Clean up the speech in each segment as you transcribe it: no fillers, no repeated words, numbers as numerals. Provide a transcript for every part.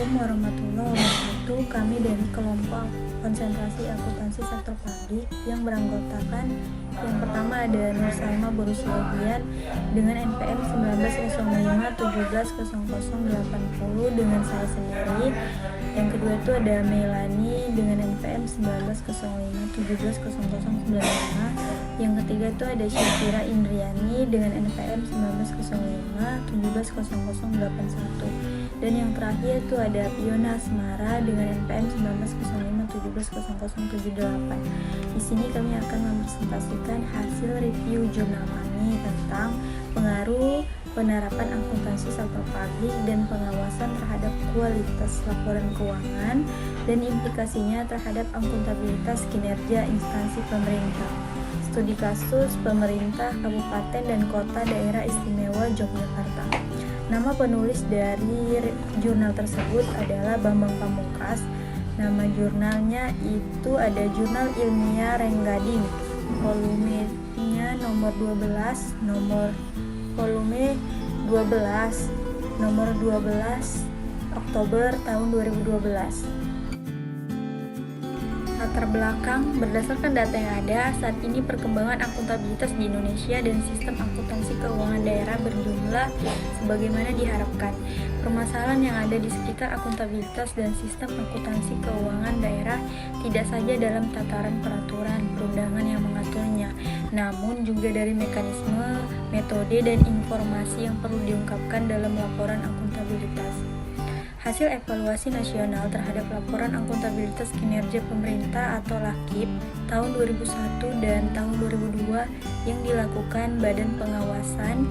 Assalamualaikum warahmatullahi wabarakatuh. Kami dari kelompok konsentrasi akuntansi sektor publik yang beranggotakan yang pertama ada Nur Salma Borusiagian dengan NPM 1905170080 dengan saya sendiri. Yang kedua itu ada Melani dengan NPM 1905170095. Yang ketiga itu ada Syafira Indriani dengan NPM 1905170081. Dan yang terakhir itu ada Fiona Asmara dengan NPM 1905170078. Di sini kami akan mempresentasikan hasil review jurnal kami tentang pengaruh penerapan akuntansi sektor publik dan pengawasan terhadap kualitas laporan keuangan dan implikasinya terhadap akuntabilitas kinerja instansi pemerintah. Studi kasus pemerintah Kabupaten dan Kota Daerah Istimewa Yogyakarta. Nama penulis dari jurnal tersebut adalah Bambang Pamungkas. Nama jurnalnya itu ada Jurnal Ilmiah Renggading. Volumenya nomor 12, volume 12, nomor 12 Oktober tahun 2012. Latar belakang, berdasarkan data yang ada, saat ini perkembangan akuntabilitas di Indonesia dan sistem akuntansi keuangan daerah berjumlah sebagaimana diharapkan. Permasalahan yang ada di sekitar akuntabilitas dan sistem akuntansi keuangan daerah tidak saja dalam tataran peraturan perundangan yang mengaturnya, namun juga dari mekanisme, metode, dan informasi yang perlu diungkapkan dalam laporan akuntabilitas. Hasil evaluasi nasional terhadap laporan akuntabilitas kinerja pemerintah atau LAKIP tahun 2001 dan tahun 2002 yang dilakukan Badan Pengawasan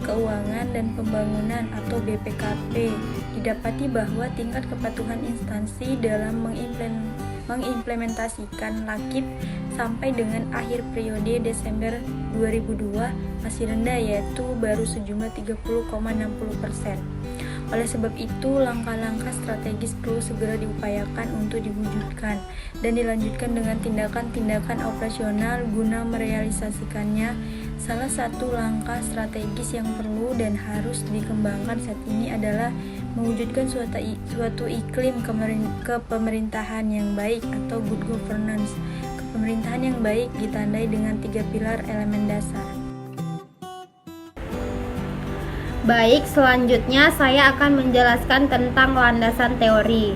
Keuangan dan Pembangunan atau BPKP, didapati bahwa tingkat kepatuhan instansi dalam mengimplementasikan LAKIP sampai dengan akhir periode Desember 2002 masih rendah, yaitu baru sejumlah 30,60%. Oleh sebab itu, langkah-langkah strategis perlu segera diupayakan untuk diwujudkan dan dilanjutkan dengan tindakan-tindakan operasional guna merealisasikannya. Salah satu langkah strategis yang perlu dan harus dikembangkan saat ini adalah mewujudkan suatu iklim kepemerintahan yang baik atau good governance. Kepemerintahan yang baik ditandai dengan 3 pilar elemen dasar. Baik, selanjutnya saya akan menjelaskan tentang landasan teori.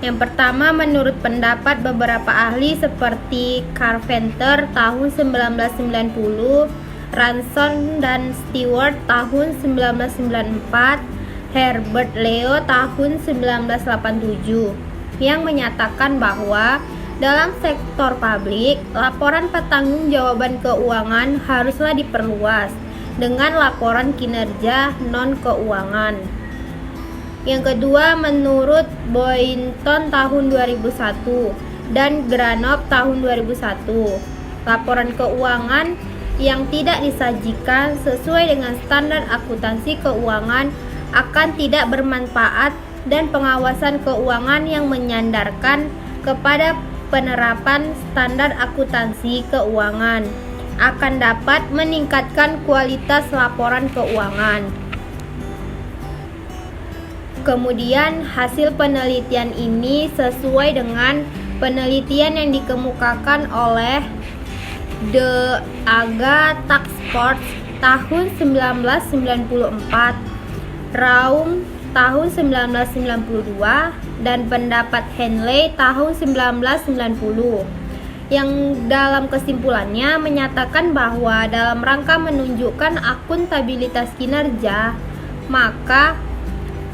Yang pertama, menurut pendapat beberapa ahli seperti Carpenter tahun 1990, Ranson dan Stewart tahun 1994, Herbert Leo tahun 1987, yang menyatakan bahwa dalam sektor publik, laporan pertanggungjawaban keuangan haruslah diperluas dengan laporan kinerja non-keuangan. Yang kedua, menurut Boynton tahun 2001 dan Granov tahun 2001, laporan keuangan yang tidak disajikan sesuai dengan standar akuntansi keuangan akan tidak bermanfaat dan pengawasan keuangan yang menyandarkan kepada penerapan standar akuntansi keuangan akan dapat meningkatkan kualitas laporan keuangan. Kemudian hasil penelitian ini sesuai dengan penelitian yang dikemukakan oleh The AGA Task Force tahun 1994, Raum tahun 1992, dan pendapat Henley tahun 1990. Yang dalam kesimpulannya menyatakan bahwa dalam rangka menunjukkan akuntabilitas kinerja, maka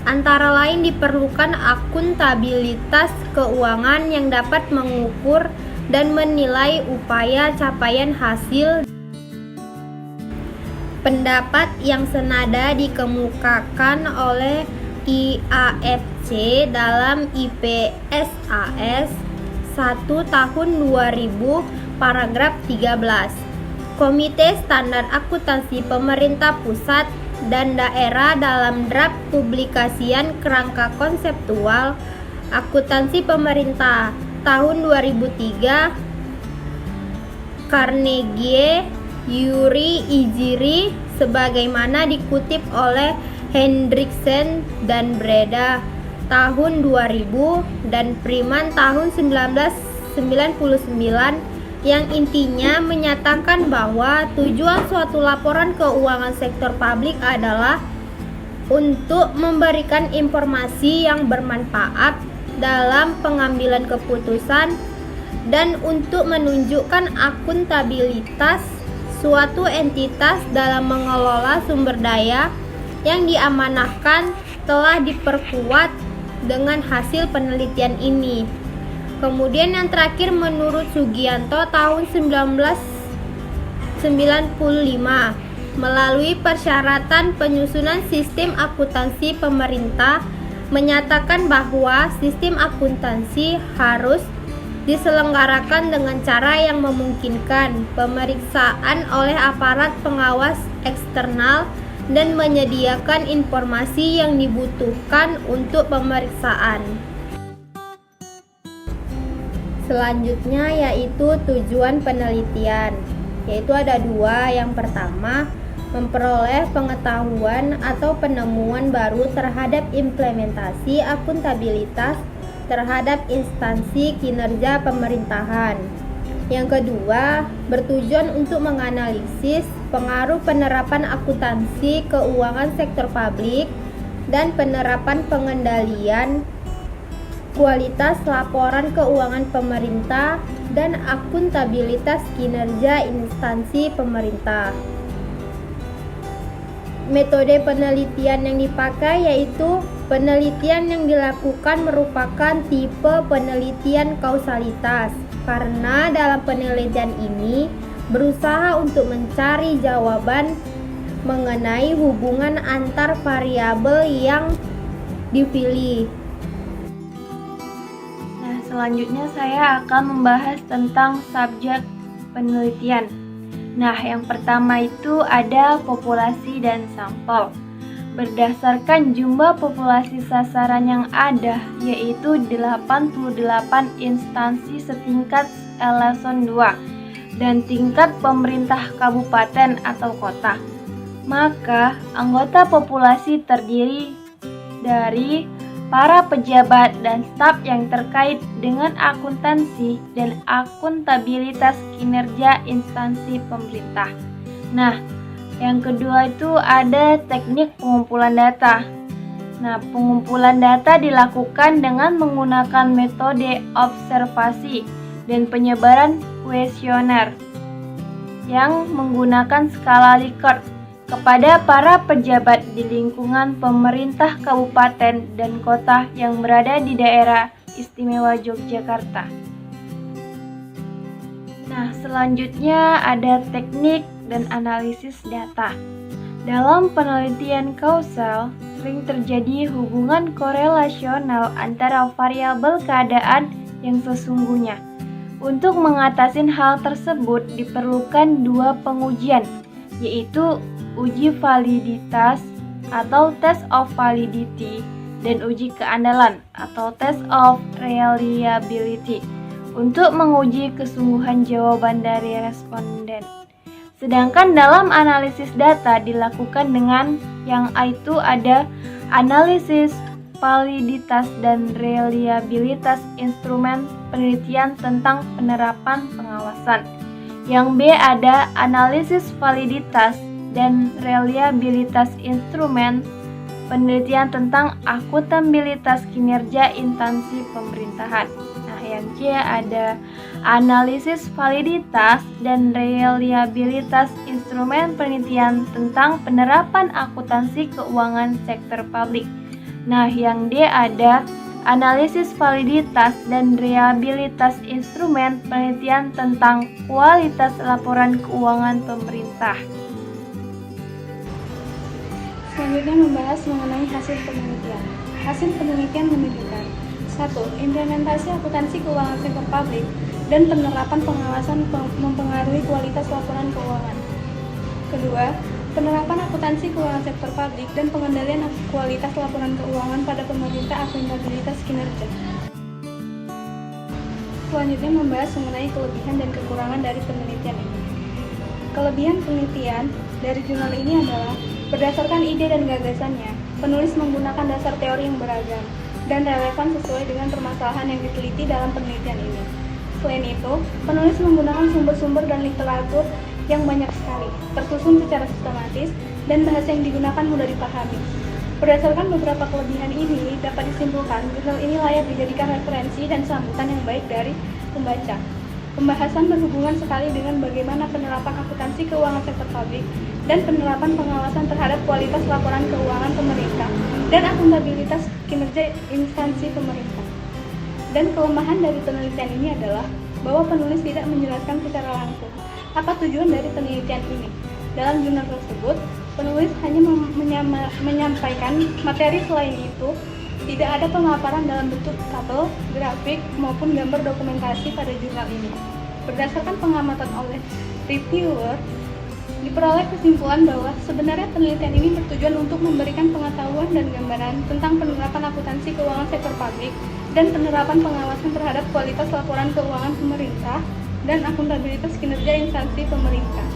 antara lain diperlukan akuntabilitas keuangan yang dapat mengukur dan menilai upaya capaian hasil. Pendapat yang senada dikemukakan oleh IAFC dalam IPSAS 1 tahun 2000 paragraf 13. Komite Standar Akuntansi Pemerintah Pusat dan Daerah dalam draft publikasian kerangka konseptual akuntansi pemerintah tahun 2003, Carnegie, Yuri Iziri, sebagaimana dikutip oleh Hendriksen dan Breda tahun 2000 dan Freeman tahun 1999 yang intinya menyatakan bahwa tujuan suatu laporan keuangan sektor publik adalah untuk memberikan informasi yang bermanfaat dalam pengambilan keputusan dan untuk menunjukkan akuntabilitas suatu entitas dalam mengelola sumber daya yang diamanahkan telah diperkuat dengan hasil penelitian ini. Kemudian yang terakhir menurut Sugianto tahun 1995 melalui persyaratan penyusunan sistem akuntansi pemerintah menyatakan bahwa sistem akuntansi harus diselenggarakan dengan cara yang memungkinkan pemeriksaan oleh aparat pengawas eksternal dan menyediakan informasi yang dibutuhkan untuk pemeriksaan. Selanjutnya yaitu tujuan penelitian, yaitu ada dua. Yang pertama, memperoleh pengetahuan atau penemuan baru terhadap implementasi akuntabilitas terhadap instansi kinerja pemerintahan. Yang kedua, bertujuan untuk menganalisis pengaruh penerapan akuntansi keuangan sektor publik dan penerapan pengendalian kualitas laporan keuangan pemerintah dan akuntabilitas kinerja instansi pemerintah. Metode penelitian yang dipakai yaitu penelitian yang dilakukan merupakan tipe penelitian kausalitas, karena dalam penelitian ini berusaha untuk mencari jawaban mengenai hubungan antar variabel yang dipilih. Selanjutnya saya akan membahas tentang subjek penelitian. Nah, yang pertama itu ada populasi dan sampel. Berdasarkan jumlah populasi sasaran yang ada, yaitu 88 instansi setingkat eselon 2 dan tingkat pemerintah kabupaten atau kota, maka anggota populasi terdiri dari para pejabat dan staf yang terkait dengan akuntansi dan akuntabilitas kinerja instansi pemerintah. Nah, yang kedua itu ada teknik pengumpulan data. Nah, pengumpulan data dilakukan dengan menggunakan metode observasi dan penyebaran kuesioner yang menggunakan skala Likert kepada para pejabat di lingkungan pemerintah kabupaten dan kota yang berada di daerah istimewa Yogyakarta. Nah, selanjutnya ada teknik dan analisis data. Dalam penelitian kausal, sering terjadi hubungan korelasional antara variabel keadaan yang sesungguhnya. Untuk mengatasi hal tersebut diperlukan dua pengujian, yaitu uji validitas atau test of validity dan uji keandalan atau test of reliability untuk menguji kesungguhan jawaban dari responden. Sedangkan dalam analisis data dilakukan dengan yang itu ada analisis validitas dan reliabilitas instrumen penelitian tentang penerapan pengawasan. Yang B ada analisis validitas dan reliabilitas instrumen penelitian tentang akuntabilitas kinerja instansi pemerintahan. Nah, yang C ada analisis validitas dan reliabilitas instrumen penelitian tentang penerapan akuntansi keuangan sektor publik. Nah, yang D ada analisis validitas dan reliabilitas instrumen penelitian tentang kualitas laporan keuangan pemerintah. Selanjutnya membahas mengenai hasil penelitian. Hasil penelitian menunjukkan 1. Implementasi akuntansi keuangan sektor publik dan penerapan pengawasan mempengaruhi kualitas laporan keuangan. Kedua, penerapan akuntansi keuangan sektor publik dan pengendalian kualitas laporan keuangan pada pemerintah akuntabilitas kinerja. Selanjutnya membahas mengenai kelebihan dan kekurangan dari penelitian ini. Kelebihan penelitian dari jurnal ini adalah berdasarkan ide dan gagasannya, penulis menggunakan dasar teori yang beragam, dan relevan sesuai dengan permasalahan yang diteliti dalam penelitian ini. Selain itu, penulis menggunakan sumber-sumber dan literatur yang banyak sekali, tersusun secara sistematis, dan bahasa yang digunakan mudah dipahami. Berdasarkan beberapa kelebihan ini, dapat disimpulkan jurnal ini layak dijadikan referensi dan sambutan yang baik dari pembaca. Pembahasan berhubungan sekali dengan bagaimana penerapan akuntansi keuangan sektor publik dan penerapan pengawasan terhadap kualitas laporan keuangan pemerintah dan akuntabilitas kinerja instansi pemerintah. Dan kelemahan dari penelitian ini adalah bahwa penulis tidak menjelaskan secara langsung apa tujuan dari penelitian ini. Dalam jurnal tersebut, penulis hanya menyampaikan materi. Selain itu, tidak ada pemaparan dalam bentuk tabel, grafik, maupun gambar dokumentasi pada jurnal ini. Berdasarkan pengamatan oleh reviewer, diperoleh kesimpulan bahwa sebenarnya penelitian ini bertujuan untuk memberikan pengetahuan dan gambaran tentang penerapan akuntansi keuangan sektor publik dan penerapan pengawasan terhadap kualitas laporan keuangan pemerintah dan akuntabilitas kinerja instansi pemerintah.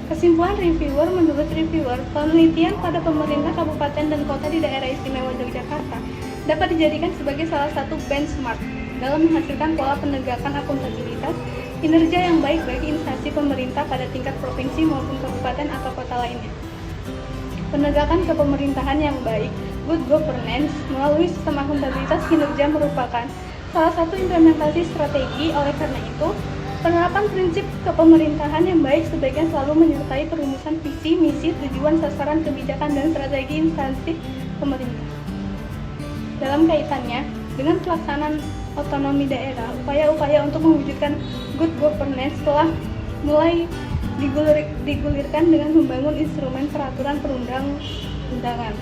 Kesimpulan reviewer, menurut reviewer, penelitian pada pemerintah kabupaten dan kota di daerah istimewa Yogyakarta dapat dijadikan sebagai salah satu benchmark dalam menghasilkan pola penegakan akuntabilitas kinerja yang baik bagi instansi pemerintah pada tingkat provinsi maupun kabupaten atau kota lainnya. Penegakan kepemerintahan yang baik, good governance, melalui sistem akuntabilitas kinerja merupakan salah satu implementasi strategi. Oleh karena itu, penerapan prinsip kepemerintahan yang baik sebaiknya selalu menyertai perumusan visi, misi, tujuan, sasaran, kebijakan, dan strategi instansi pemerintah. Dalam kaitannya dengan pelaksanaan otonomi daerah, upaya-upaya untuk mewujudkan good governance telah mulai digulirkan dengan membangun instrumen peraturan perundang-undangan.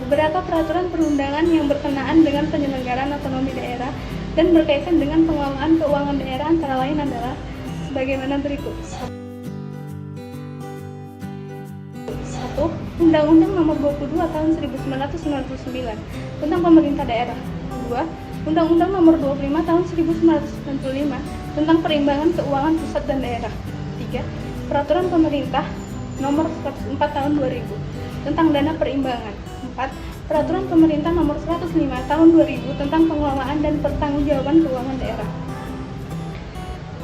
Beberapa peraturan perundangan yang berkenaan dengan penyelenggaraan otonomi daerah dan berkaitan dengan pengelolaan keuangan daerah antara lain adalah sebagaimana berikut. 1. Undang-Undang Nomor 22 Tahun 1999 tentang Pemerintah Daerah. 2. Undang-Undang Nomor 25 Tahun 1995 tentang Perimbangan Keuangan Pusat dan Daerah. 3. Peraturan Pemerintah Nomor 104 Tahun 2000 tentang Dana Perimbangan. 4. Peraturan Pemerintah Nomor 105 Tahun 2000 tentang Pengelolaan dan Pertanggungjawaban Keuangan Daerah.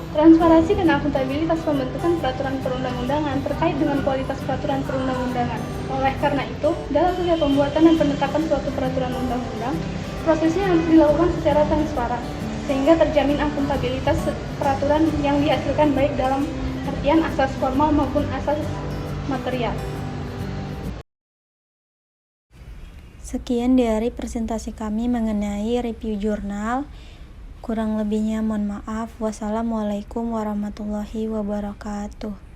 Transparansi dan akuntabilitas pembentukan peraturan perundang-undangan terkait dengan kualitas peraturan perundang-undangan. Oleh karena itu, dalam setiap pembuatan dan penetapan suatu peraturan undang-undang, prosesnya harus dilakukan secara transparan, sehingga terjamin akuntabilitas peraturan yang dihasilkan baik dalam artian asas formal maupun asas material. Sekian dari presentasi kami mengenai review jurnal. Kurang lebihnya mohon maaf. Wassalamualaikum warahmatullahi wabarakatuh.